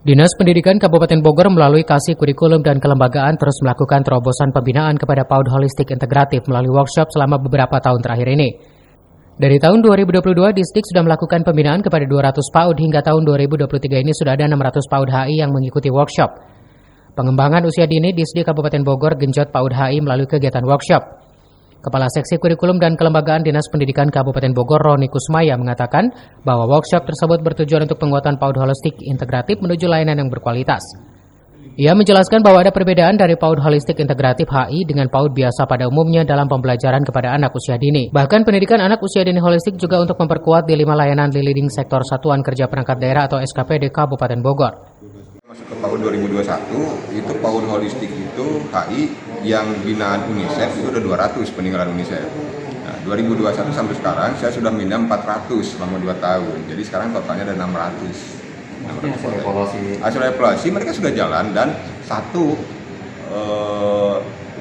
Dinas Pendidikan Kabupaten Bogor melalui Kasih Kurikulum dan Kelembagaan terus melakukan terobosan pembinaan kepada PAUD holistik integratif melalui workshop selama beberapa tahun terakhir ini. Dari tahun 2022, Disdik sudah melakukan pembinaan kepada 200 PAUD hingga tahun 2023 ini sudah ada 600 PAUD HI yang mengikuti workshop. Pengembangan usia dini Disdik Kabupaten Bogor genjot PAUD HI melalui kegiatan workshop. Kepala Seksi Kurikulum dan Kelembagaan Dinas Pendidikan Kabupaten Bogor, Roni Kusmaya, mengatakan bahwa workshop tersebut bertujuan untuk penguatan PAUD holistik integratif menuju layanan yang berkualitas. Ia menjelaskan bahwa ada perbedaan dari PAUD holistik integratif HI dengan PAUD biasa pada umumnya dalam pembelajaran kepada anak usia dini. Bahkan pendidikan anak usia dini holistik juga untuk memperkuat di 5 layanan di leading sektor Satuan Kerja Perangkat Daerah atau SKPD Kabupaten Bogor. Masuk ke PAUD 2021, itu PAUD holistik itu HI yang binaan UNICEF itu udah 200 peninggalan UNICEF. Nah, 2021 sampai sekarang saya sudah minta 400 selama 2 tahun. Jadi sekarang totalnya ada 600. Hasil evaluasi mereka sudah jalan dan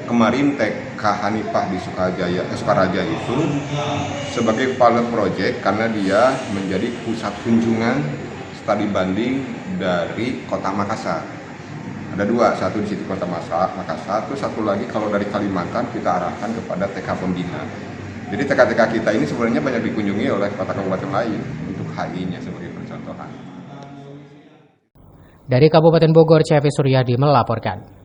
kemarin TK Hanifah di Sukaraja itu sebagai pilot project karena dia menjadi pusat kunjungan studi banding dari Kota Makassar. Ada 2, satu di situ Kota Makassar, terus satu lagi kalau dari Kalimantan kita arahkan kepada TK Pembina. Jadi TK-TK kita ini sebenarnya banyak dikunjungi oleh kota kabupaten lain untuk HI-nya sebagai percontohan. Dari Kabupaten Bogor, CV Suryadi melaporkan.